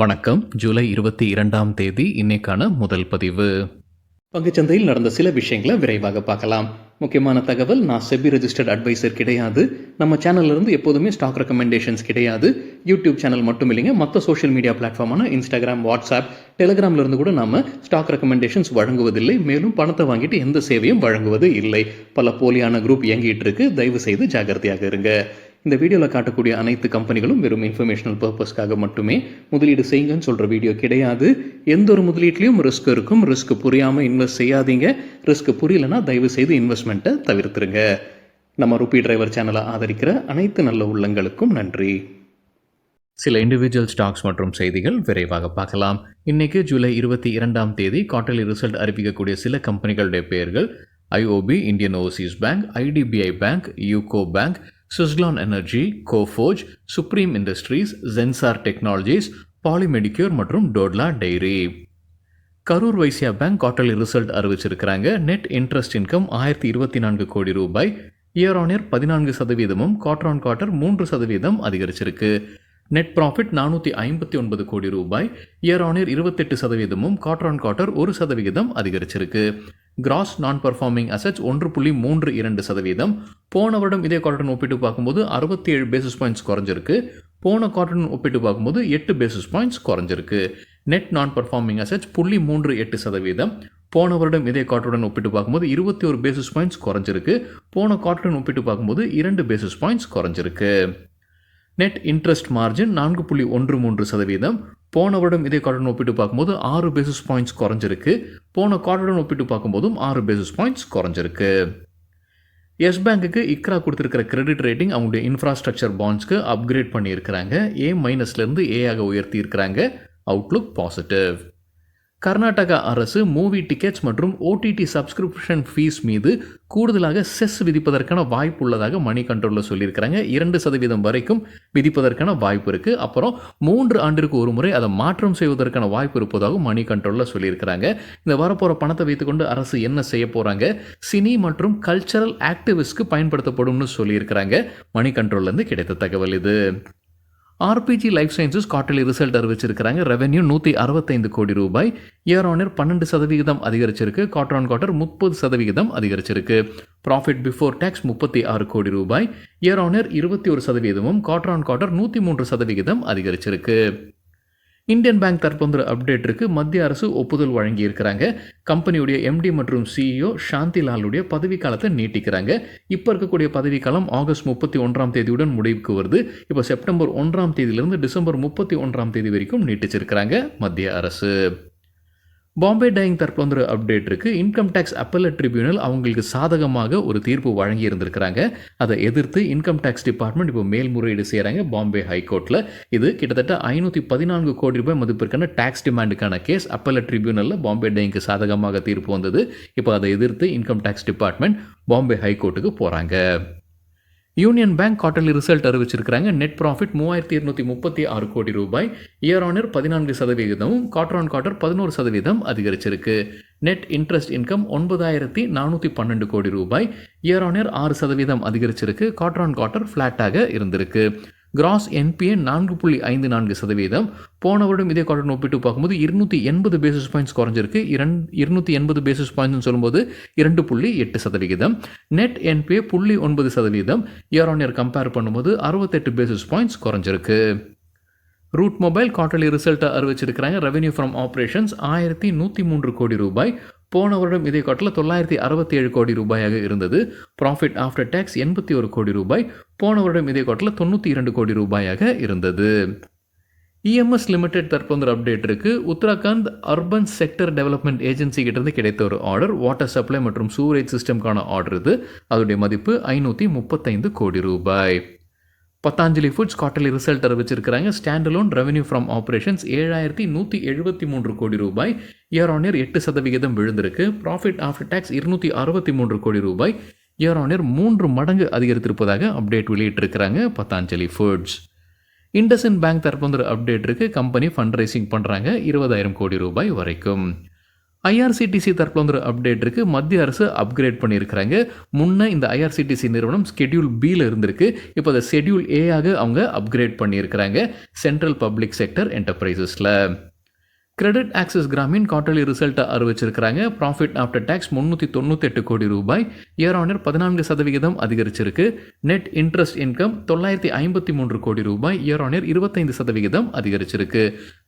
வணக்கம். ஜூலை 22ஆம் தேதி இன்னைக்கான முதல் பதிவு. பங்குச்சந்தையில் நடந்த சில விஷயங்களை விரைவாக பார்க்கலாம். முக்கியமான தகவல், நான் செபி ரெஜிஸ்டர்ட் அட்வைசர் கிடையாது. நம்ம சேனல்ல இருந்து எப்போதுமே ஸ்டாக் ரெக்கமெண்டேஷன்ஸ் கிடையாது. யூடியூப் சேனல் மட்டும் இல்லைங்க, மற்ற சோஷியல் மீடியா பிளாட்ஃபார்மான இன்ஸ்டாகிராம், வாட்ஸ்அப், டெலிகிராம்ல இருந்து கூட நாம ஸ்டாக் ரெக்கமெண்டேஷன்ஸ் வழங்குவதில்லை. மேலும் பணத்தை வாங்கிட்டு எந்த சேவையும் வழங்குவது இல்லை. பல போலியான குரூப் இயங்கிட்டு இருக்கு. தயவு செய்து ஜாகிரதையாக இருங்க. இந்த வீடியோவில் காட்டக்கூடிய அனைத்து கம்பெனிகளும் வெறும் இன்ஃபர்மேஷனல் பர்பஸ்க்காக மட்டுமே முதலீடு செய்யுங்கன்னு சொல்கிற வீடியோ கிடையாது. எந்த ஒரு முதலீட்லையும் ரிஸ்க் இருக்கும். ரிஸ்க் புரியாமல் இன்வெஸ்ட் செய்யாதீங்க. ரிஸ்க் புரியலனா தயவு செய்து இன்வெஸ்ட்மெண்ட்டை தவிர்த்துருங்க. நம்ம ருபி டிரைவர் சேனலை ஆதரிக்கிற அனைத்து நல்ல உள்ளங்களுக்கும் நன்றி. சில இண்டிவிஜுவல் ஸ்டாக்ஸ் மற்றும் செய்திகள் விரைவாக பார்க்கலாம். இன்னைக்கு ஜூலை 22ஆம் தேதி குவார்ட்டர்லி ரிசல்ட் அறிவிக்கக்கூடிய சில கம்பெனிகளுடைய பெயர்கள்: IOB, Indian Overseas Bank, IDBI Bank, UCO Bank, Suzlon Energy, Coforge, Supreme Industries, Zensar Technologies, Polymedicure மற்றும் Dodla dairy. Karur Vysya Bank quarterly result அறிவிச்சிருக்கிறாங்க. நெட் இன்ட்ரெஸ்ட் இன்கம் 1024 கோடி ரூபாய், year on year 14%, quarter on quarter 3% அதிகரிச்சிருக்கு. நெட் ப்ராஃபிட் 459 கோடி ரூபாய், year on year 28%, quarter on quarter 1% அதிகரிச்சிருக்கு. Cross நான் performing assets 1.32%. போன வருடம் இதே குவார்ட்டர் ஒப்பிட்டு பார்க்கும்போது 67 பேசிஸ் பாயிண்ட்ஸ் குறைஞ்சிருக்கு. போன குவார்ட்டர் ஒப்பிட்டு பார்க்கும்போது 8 பேசிஸ் பாயிண்ட்ஸ் குறைஞ்சிருக்கு. நெட் நான் பர்ஃபார்மிங் அசெட்ஸ் 0.38%. போன வருடம் இதே குவார்ட்டருடன் ஒப்பிட்டு பார்க்கும்போது 21 பேசிஸ் பாயிண்ட்ஸ் குறைஞ்சிருக்கு. போன குவார்ட்டருடன் ஒப்பிட்டு பார்க்கும்போது 2 பேசிஸ் பாயிண்ட்ஸ் குறைஞ்சிருக்கு. Net interest margin 4.13%. போன வருடம் இதே குவார்ட்டருடன் ஒப்பிட்டு பார்க்கும்போது 6 பேசிஸ் பாயிண்ட்ஸ் குறைஞ்சிருக்கு. போன குவார்ட்டருடன் ஒப்பிட்டு பார்க்கும்போதும் 6 பேசிஸ் பாயிண்ட்ஸ் குறைஞ்சிருக்கு. எஸ் பேங்க்குக்கு இக்ரா கொடுத்துருக்கிற கிரெடிட் ரேட்டிங் அவங்களுடைய இன்ஃப்ராஸ்ட்ரக்சர் பாண்ட்ஸ்க்கு அப்கிரேட் பண்ணியிருக்கிறாங்க. A- ஏஆக உயர்த்தி இருக்கிறாங்க. Outlook positive. கர்நாடகா அரசு மூவி டிக்கெட்ஸ் மற்றும் ஓடிடி சப்ஸ்கிரிப்ஷன் ஃபீஸ் மீது கூடுதலாக செஸ் விதிப்பதற்கான வாய்ப்பு உள்ளதாக மணி கண்ட்ரோலில் சொல்லியிருக்கிறாங்க. 2% வரைக்கும் விதிப்பதற்கான வாய்ப்பு இருக்குது. அப்புறம் 3 ஆண்டிற்கு ஒரு முறை அதை மாற்றம் செய்வதற்கான வாய்ப்பு இருப்பதாக மணி கண்ட்ரோலில் சொல்லியிருக்கிறாங்க. இந்த வரப்போகிற பணத்தை வைத்துக்கொண்டு அரசு என்ன செய்ய போகிறாங்க? சினி மற்றும் கல்ச்சரல் ஆக்டிவிஸ்ட்க்கு பயன்படுத்தப்படும்னு சொல்லியிருக்கிறாங்க. மணி கண்ட்ரோல்லேருந்து கிடைத்த தகவல் இது. RPG Life Sciences quarterly result அறிவிச்சிருக்கிறாங்க. ரெவென்யூ 165 கோடி ரூபாய், இயர் ஆன் இயர் 12% அதிகரிச்சிருக்கு. குவார்டர் ஆன் குவார்ட்டர் 30% அதிகரிச்சிருக்கு. ப்ராஃபிட் பிஃபோர் டேக்ஸ் 36 கோடி ரூபாய், year on year 21%, quarter on quarter 103% அதிகரிச்சிருக்கு. இந்தியன் பேங்க் தற்போது அப்டேட் இருக்கு. மத்திய அரசு ஒப்புதல் வழங்கி இருக்கிறாங்க. கம்பெனியுடைய எம்டி மற்றும் சிஇஓ சாந்தி லாலுடைய பதவிக்காலத்தை நீட்டிக்கிறாங்க. இப்போ இருக்கக்கூடிய பதவிக்காலம் ஆகஸ்ட் 31ஆம் தேதியுடன் முடிவுக்கு வருது. இப்போ செப்டம்பர் 1ஆம் தேதியிலிருந்து டிசம்பர் 31ஆம் தேதி வரைக்கும் நீட்டிச்சிருக்கிறாங்க மத்திய அரசு. பாம்பே டையிங் தற்போது அப்டேட் இருக்குது. இன்கம் டேக்ஸ் அப்பெல்லட் ட்ரிபியூனல் அவங்களுக்கு சாதகமாக ஒரு தீர்ப்பு வழங்கி இருந்திருக்கிறாங்க. அதை எதிர்த்து இன்கம் டேக்ஸ் டிபார்ட்மெண்ட் இப்போ மேல்முறையீடு செய்கிறாங்க பாம்பே ஹைகோர்ட்டில். இது கிட்டத்தட்ட 514 கோடி ரூபாய் மதிப்பிற்கான டேக்ஸ் டிமாண்டுக்கான கேஸ். அப்பெல்லட் ட்ரிபியூனலில் பாம்பே டையிங்க்கு சாதகமாக தீர்ப்பு வந்தது. இப்போ அதை எதிர்த்து இன்கம் டேக்ஸ் டிபார்ட்மெண்ட் பாம்பே ஹைகோர்ட்டுக்கு போகிறாங்க. யூனியன் பேங்க் குவார்ட்டர்லி ரிசல்ட் அறிவிச்சிருக்கிறாங்க. நெட் ப்ராஃபிட் 3236 கோடி ரூபாய், year on year 14%, quarter on quarter 11% அதிகரிச்சிருக்கு. நெட் இன்ட்ரெஸ்ட் இன்கம் 9412 கோடி ரூபாய், இயர் ஆன் இயர் 6% அதிகரிச்சிருக்கு. குவார்டர் ஆன் குவார்ட்டர் ஃப்ளாட்டாக இருந்திருக்கு. Cross NBA 4.54%. போன வருடம் இதே குவார்ட்டர் ஒப்பிட்டு பார்க்கும்போது 280 பேசிஸ் பாயிண்ட்ஸ் குறைஞ்சிருக்கு. 280 பேசிஸ் பாயிண்ட்ஸ் சொல்லும்போது 2.8%. Net NBA 0.9%. Year on year compare பண்ணும்போது 68 பேசிஸ் பாயிண்ட்ஸ் குறைஞ்சிருக்கு. ரூட் மொபைல் குவார்ட்டர்லி ரிசல்ட்டை அறிவிச்சிருக்கிறாங்க. ரெவென்யூ ஃப்ரம் ஆப்ரேஷன்ஸ் 1103 கோடி ரூபாய். போன வருடம் இதே குவார்ட்டரில் 967 கோடி ரூபாயாக இருந்தது. ப்ராஃபிட் ஆஃப்டர் டேக்ஸ் 81 கோடி ரூபாய். போன வருடம் இதே குவார்ட்டரில் 92 கோடி ரூபாயாக இருந்தது. இஎம்எஸ் லிமிடெட் தற்போது அப்டேட் இருக்கு. Uttarakhand urban sector development agency கிட்டேருந்து கிடைத்த ஒரு ஆர்டர். வாட்டர் சப்ளை மற்றும் சூரேஜ் சிஸ்டம்கான ஆர்டர் இது. அதோடைய மதிப்பு 535 கோடி ரூபாய். பத்தாஞ்சலி ஃபுட்ஸ் குவார்ட்டர்லி ரிசல்ட் அறிவிச்சிருக்கிறாங்க. Standalone revenue from operations 7173 crore ரூபாய், இயர் ஆன் இயர் 8% விழுந்திருக்கு. ப்ராஃபிட் ஆஃப்டர் டேக்ஸ் 263 கோடி ரூபாய், இயர் ஆன் இயர் 3 மடங்கு அதிகரித்திருப்பதாக அப்டேட் வெளியிட்டிருக்கிறாங்க பத்தாஞ்சலி ஃபுட்ஸ். இண்டஸ்இண்ட் பேங்க் தற்போது அப்டேட் இருக்கு. கம்பெனி ஃபண்ட் ரைசிங் பண்ணுறாங்க 20,000 கோடி ரூபாய் வரைக்கும். ஐஆர்சிடிசி தரப்பில் வந்து ஒரு அப்டேட் இருக்குது. மத்திய அரசு அப்கிரேட் பண்ணியிருக்கிறாங்க. முன்ன இந்த ஐஆர்சிடிசி நிறுவனம் ஸ்கெடியூல் பியில் இருந்திருக்கு. இப்போ அதை ஷெட்யூல் ஏயாக அவங்க அப்கிரேட் பண்ணியிருக்கிறாங்க சென்ட்ரல் பப்ளிக் செக்டர் என்டர்பிரைசஸில். கிரெடிட் ஆக்சிஸ் கிராமின் குவார்டர்லி ரிசல்ட்டை அறிவிச்சிருக்கிறாங்க. ப்ராஃபிட் ஆஃப்டர் டேக்ஸ் 398 கோடி ரூபாய், இயர் ஆன் இயர் 14% அதிகரிச்சிருக்கு. நெட் இன்ட்ரெஸ்ட் இன்கம் 953 கோடி ரூபாய், இயர் ஆன் இயர் 25% அதிகரிச்சிருக்கு.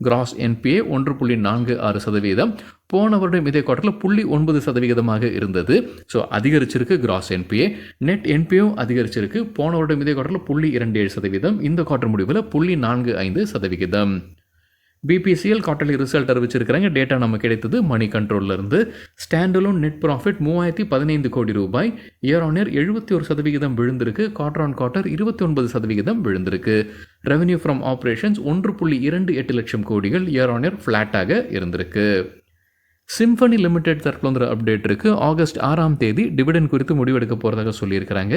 கிராஸ் என்பிஏ 1.46%, போன வருடம் இதே குவார்டரில் 0.9% இருந்தது. ஸோ அதிகரிச்சிருக்கு கிராஸ் என்பிஏ. நெட் என்பிஏவும் அதிகரிச்சிருக்கு. போன வருடம் இதே குவார்டரில் 0.27%, இந்த குவார்டர் முடிவில் 0.45%. பிபிசிஎல் குவார்டர்லி ரிசல்ட் அறிவிச்சிருக்கிறாங்க. டேட்டா நம்ம கிடைத்தது மணி கண்ட்ரோல்லேருந்து. ஸ்டாண்டலோன் நெட் ப்ராஃபிட் 3015 கோடி ரூபாய், இயர் ஆன் இயர் 71% விழுந்திருக்கு. குவார்டர் ஆன் குவார்டர் 29% விழுந்திருக்கு. ரெவன்யூ ஃப்ரம் ஆப்ரேஷன்ஸ் 1.28 லட்சம் கோடிகள், இயர் ஆன் இயர் ஃப்ளாட்டாக இருந்திருக்கு. சிம்பனி லிமிடெட் தரப்பில் வந்து அப்டேட் இருக்குது. ஆகஸ்ட் 6ஆம் தேதி டிவிடெண்ட் குறித்து முடிவெடுக்க போகிறதாக சொல்லியிருக்கிறாங்க.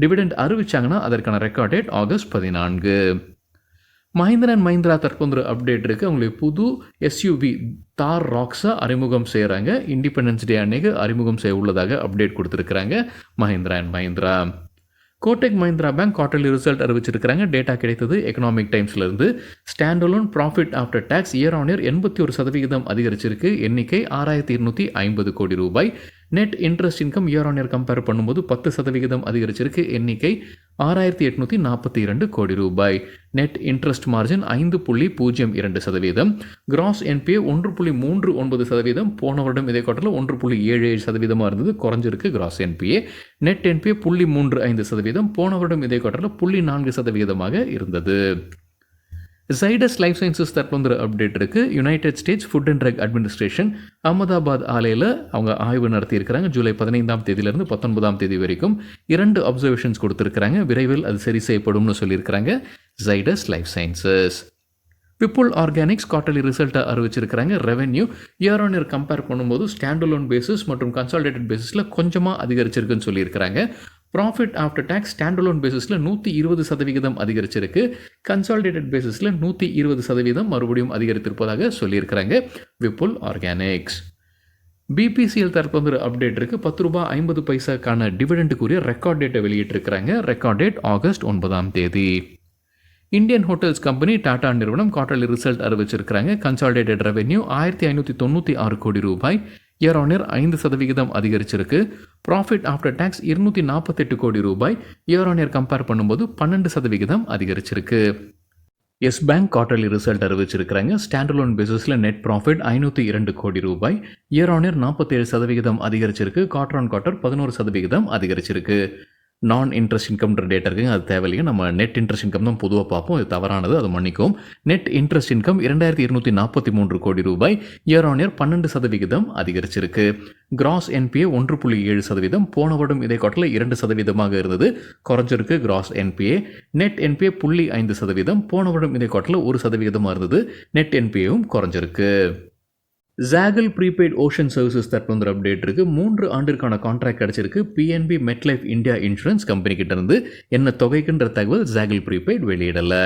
டிவிடெண்ட் அறிவிச்சாங்கன்னா அதற்கான record date August 14. Mahindra and Mahindra தரப்பு வந்து அப்டேட் இருக்குது. அவங்களுக்கு புது எஸ்யூவி தார் ராக்ஸை அறிமுகம் செய்கிறாங்க. இண்டிபெண்டன்ஸ் டே அன்னைக்கு அறிமுகம் செய்ய உள்ளதாக அப்டேட் கொடுத்துருக்குறாங்க Mahindra and Mahindra. Kotak Mahindra bank quarterly result அறிவிச்சிருக்கிறாங்க. டேட்டா கிடைத்தது எக்கனாமிக் டைம்ஸ்லேருந்து. Standalone profit after tax year on year 81% அதிகரிச்சிருக்கு. எண்ணிக்கை 6250 கோடி ரூபாய். Net interest income year on year compare பண்ணும்போது 10% அதிகரிச்சிருக்கு. எண்ணிக்கை 6842 கோடி ரூபாய். Net interest margin 5.02%. Gross NPA 1.39%. போன வருடம் இதே குவார்டரில் 1.77% இருந்தது, குறைஞ்சிருக்கு கிராஸ் என்பிஏ. Net NBA 0.35%. போன வருடம் இதே குவார்டரில் 0.4% இருந்தது. ஜைடஸ் லைஃப் சயின்சஸ் தரப்பு வந்து அப்டேட் இருக்குது. United States food and drug administration Ahmedabad ஆலையில் அவங்க ஆய்வு நடத்தியிருக்கிறாங்க. ஜூலை 15ஆம் தேதியிலிருந்து 19ஆம் தேதி வரைக்கும் 2 அப்சர்வேஷன்ஸ் கொடுத்துருக்குறாங்க. விரைவில் அது சரி செய்யப்படும்னு சொல்லியிருக்கிறாங்க Zydus life sciences. Vipul organics quarterly ரிசல்ட்டை அறிவிச்சிருக்கிறாங்க. Revenue year on year compare பண்ணும்போது ஸ்டாண்டலோன் பேசிஸ் மற்றும் கன்சாலிடேட்டட் பேசிஸில் கொஞ்சமாக அதிகரிச்சிருக்குன்னு சொல்லியிருக்கிறாங்க. ப்ராஃபிட் ஆஃப்டர் டேக்ஸ் ஸ்டாண்டலோன் பேசிஸில் 120% அதிகரிச்சிருக்கு. கன்சாலிடேட்டட் பேசிஸில் 120% மறுபடியும் அதிகரித்திருப்பதாக சொல்லியிருக்கிறாங்க விப்புல் ஆர்கானிக்ஸ். பிபிசிஎல் தரப்பு வந்து அப்டேட் இருக்குது. ₹10.50 டிவிடெண்டுக்குரிய ரெக்கார்ட் டேட்டை வெளியிட்டிருக்கிறாங்க. ரெக்கார்ட் டேட் ஆகஸ்ட் 9ஆம் தேதி. இந்தியன் ஹோட்டல்ஸ் கம்பெனி டாடா நிறுவனம் குவார்டர்லி ரிசல்ட் அறிவிச்சிருக்கிறாங்க. கன்சாலிடேட்டட் ரெவென்யூ 1596 கோடி ரூபாய், இயர் ஆன் இயர் 5% அதிகரிச்சிருக்கு. ப்ராஃபிட் ஆஃப்டர் டேக்ஸ் 248 கோடி ரூபாய், இயர் ஆன் இயர் கம்பேர் பண்ணும்போது 12% அதிகரிச்சிருக்கு. எஸ் பேங்க் குவார்டர்லி ரிசல்ட் அறிவிச்சிருக்கிறாங்க. ஸ்டாண்டலோன் பேசிஸில் நெட் ப்ராஃபிட் 502 கோடி ரூபாய், இயர் ஆன் இயர் 47% அதிகரிச்சிருக்கு. குவார்டர் ஆன் குவார்டர் 11% அதிகரிச்சிருக்கு. நான் இன்ட்ரெஸ்ட் இன்கம்ன்ற டேட்டா இருக்குங்க, அது தேவையில்லைங்க. நம்ம நெட் இன்ட்ரெஸ்ட் இன்கம் தான் பொதுவாக பார்ப்போம், இது தவறானது, அது மன்னிக்கும். நெட் இன்ட்ரெஸ்ட் இன்கம் 2243 கோடி ரூபாய், இயர் ஆன் இயர் 12% அதிகரிச்சிருக்கு. கிராஸ் என்பிஏ 1.7%, போன வருடம் இதே குவார்டரில் 2% இருந்தது, குறைஞ்சிருக்கு கிராஸ் என்பிஏ. நெட் என்பிஏ 0.5%, போன வருடம் இதே குவார்டரில் 1% இருந்தது, நெட் என்பிஏவும் குறைஞ்சிருக்கு. ஜாகல் ப்ரீபெய்ட் ஓஷன் சர்வீசஸ் தரப்பு வந்து அப்டேட் இருக்குது. 3 ஆண்டிற்கான கான்ட்ராக்ட் கிடச்சிருக்கு PNB MetLife India insurance company கிட்டேருந்து. என்ன தொகைக்குன்ற தகவல் ஜாகல் ப்ரீபெய்ட் வெளியிடலை.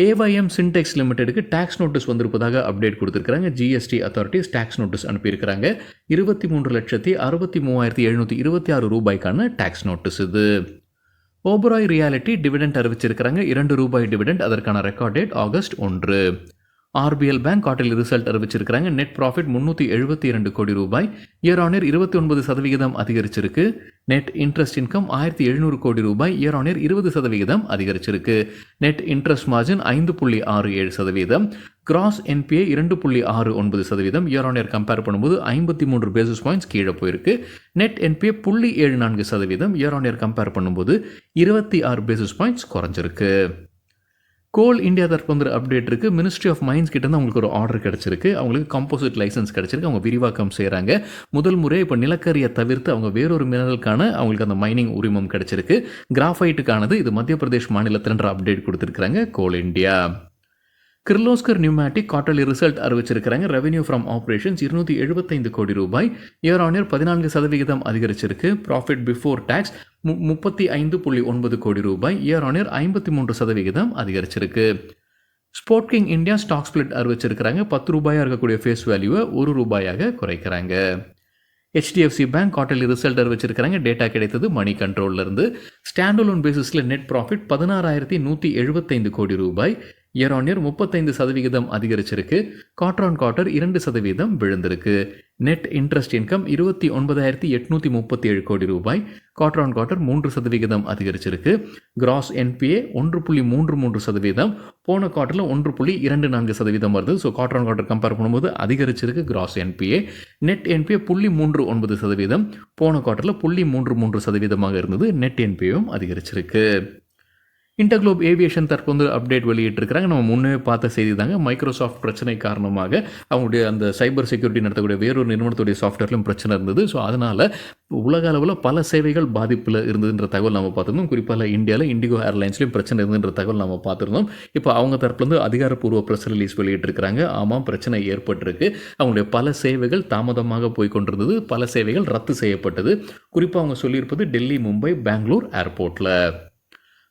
ஏஒய்எம் சின்டெக்ஸ் லிமிடெடுக்கு டேக்ஸ் நோட்டீஸ் வந்திருப்பதாக அப்டேட் கொடுத்துருக்காங்க. ஜிஎஸ்டி அத்தாரிட்டிஸ் டேக்ஸ் நோட்டீஸ் அனுப்பியிருக்கிறாங்க. 23,63,726 ரூபாய்க்கான டேக்ஸ் நோட்டீஸ் இது. ஓபராய் ரியாலிட்டி டிவிடெண்ட் அறிவிச்சிருக்கிறாங்க. ₹2 டிவிடெண்ட், அதற்கான record date August 1. RBL bank quarterly result அறிவிச்சிருக்கிறாங்க. நெட் ப்ராஃபிட் 372 கோடி ரூபாய், இயர் ஆன் இயர் 29% அதிகரிச்சிருக்கு. நெட் இன்ட்ரெஸ்ட் இன்கம் 1700 கோடி ரூபாய், இயர் ஆன் இயர் 20% அதிகரிச்சிருக்கு. Net interest margin 5.67%. Gross NPA 2.69%, year on year compare பண்ணும்போது 53 பேசிஸ் பாயிண்ட்ஸ் கீழே போயிருக்கு. Net NPA 0.74%, year on year compare பண்ணும்போது 26 பேசிஸ் பாயிண்ட்ஸ் குறைஞ்சிருக்கு. கோல் இந்தியா தரப்பு வந்து அப்டேட் இருக்குது. மினிஸ்ட்ரி ஆஃப் மைன்ஸ் கிட்டேருந்து அவங்களுக்கு ஒரு ஆர்டர் கிடச்சிருக்கு. அவங்களுக்கு கம்போசிட் லைசன்ஸ் கிடச்சிருக்கு. அவங்க விரிவாக்கம் செய்கிறாங்க. முதல் முறை இப்போ நிலக்கரியை தவிர்த்து அவங்க வேறொரு மினரலுக்கான அவங்களுக்கு அந்த மைனிங் உரிமம் கிடச்சிருக்கு. கிராஃபைட்டுக்கானது. இது மத்திய பிரதேஷ் மாநிலத்தின்ற அப்டேட் கொடுத்துருக்காங்க Coal India. Kirloskar pneumatic quarterly result அறிவிச்சிருக்கிறாங்க. ரெவென்யூ ஃப்ரம் ஆப்ரேஷன்ஸ் 275 கோடி ரூபாய், இயர் ஆன் இயர் 14% அதிகரிச்சிருக்கு. ப்ராஃபிட் பிஃபோர் டேக்ஸ் 35.9 கோடி ரூபாய், இயர் ஆன் இயர் 53% அதிகரிச்சிருக்கு. Sportking India stock split அறிவிச்சிருக்கிறாங்க. 10 ரூபாயாக இருக்கக்கூடிய ஃபேஸ் வேல்யூவை 1 ரூபாயாக குறைக்கிறாங்க. HDFC பேங்க் குவார்ட்டர்லி ரிசல்ட் அறிவிச்சிருக்கிறாங்க. டேட்டா கிடைத்தது மணி கண்ட்ரோல்லேருந்து. ஸ்டாண்டலோன் பேசிஸில் நெட் ப்ராஃபிட் 16,175 கோடி ரூபாய். இயர் ஆன் இயர் 35% அதிகரிச்சிருக்கு. குவார்டர் ஆன் குவார்ட்டர் 2% விழுந்திருக்கு. நெட் இன்ட்ரெஸ்ட் இன்கம் 29,837 கோடி ரூபாய். குவார்டர் ஆன் குவார்ட்டர் 3% அதிகரிச்சிருக்கு. Gross NPA 1.33%. போன குவார்ட்டரில் 1.24% வருது. So quarter on quarter compare பண்ணும்போது அதிகரிச்சிருக்கு கிராஸ் NPA. Net NPA 0.39%. போன குவார்ட்டரில் 0.33% இருந்தது. நெட் NPAவும் அதிகரிச்சிருக்கு. இன்டர்குளோப் ஏவியேஷன் தற்போது அப்டேட் வெளியிட்டிருக்கிறாங்க. நம்ம முன்னே பார்த்த செய்தி தாங்க. மைக்ரோசாஃப்ட் பிரச்சனை காரணமாக அவங்களுடைய அந்த சைபர் செக்யூரிட்டி நடத்தக்கூடிய வேறொரு நிறுவனத்துடைய சாஃப்ட்வேர்லையும் பிரச்சனை இருந்தது. ஸோ அதனால் உலக அளவில் பல சேவைகள் பாதிப்பில் இருந்ததுன்ற தகவல் நம்ம பார்த்துருந்தோம். குறிப்பாக இந்தியாவில் இண்டிகோ ஏர்லைன்ஸ்லையும் பிரச்சனை இருந்துன்ற தகவல் நம்ம பார்த்துருந்தோம். இப்போ அவங்க தரப்புலேருந்து அதிகாரப்பூர்வ ப்ரெஸ் ரிலீஸ் வெளியிட்டிருக்கிறாங்க. ஆமாம், பிரச்சனை ஏற்பட்டிருக்கு. அவங்களுடைய பல சேவைகள் தாமதமாக போய் கொண்டிருந்தது. பல சேவைகள் ரத்து செய்யப்பட்டது. குறிப்பாக அவங்க சொல்லியிருப்பது டெல்லி, மும்பை, பெங்களூர் ஏர்போர்ட்டில்.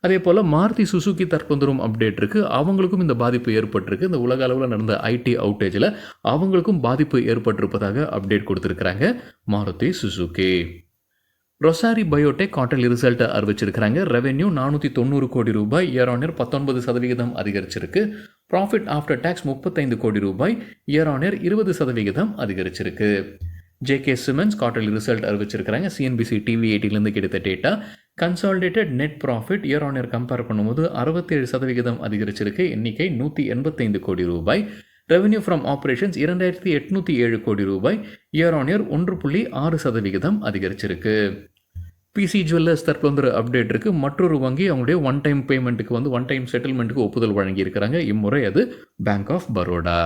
அதே போல் மாருதி சுசுகி தற்போது அப்டேட் இருக்குது. அவங்களுக்கும் இந்த பாதிப்பு ஏற்பட்டிருக்கு. இந்த உலக அளவில் நடந்த IT அவுட்டேஜில் அவங்களுக்கும் பாதிப்பு ஏற்பட்டிருப்பதாக அப்டேட் கொடுத்துருக்குறாங்க Maruti Suzuki. Rossari Biotech quarterly ரிசல்ட்டை அறிவிச்சிருக்கிறாங்க. ரெவென்யூ 490 கோடி ரூபாய். இயர் ஆன் இயர் 19% அதிகரிச்சிருக்கு. ப்ராஃபிட் ஆஃப்டர் டேக்ஸ் 35 கோடி ரூபாய். இயர் ஆன் இயர் 20% அதிகரிச்சிருக்கு. JK சிமெண்ட்ஸ் குவார்ட்டர்லி ரிசல்ட் அறிவிச்சிருக்கிறாங்க. CNBC TV 18லேருந்து கிடைத்த data. Consolidated net profit year on year compare பண்ணும்போது 67% அதிகரிச்சிருக்கு. எண்ணிக்கை 185 கோடி ரூபாய். ரெவென்யூ ஃப்ரம் ஆப்ரேஷன்ஸ் 2,807 கோடி ரூபாய். இயர் ஆன் இயர் 1.6% அதிகரிச்சிருக்கு. PC ஜுவல்லர்ஸ் தற்போது அப்டேட் இருக்குது. மற்றொரு வங்கி அவங்களுடைய ஒன் டைம் பேமெண்ட்டுக்கு ஒன் டைம் செட்டில்மெண்ட்டுக்கு ஒப்புதல் வழங்கியிருக்கிறாங்க. இம்முறை அது பேங்க் ஆஃப் பரோடா.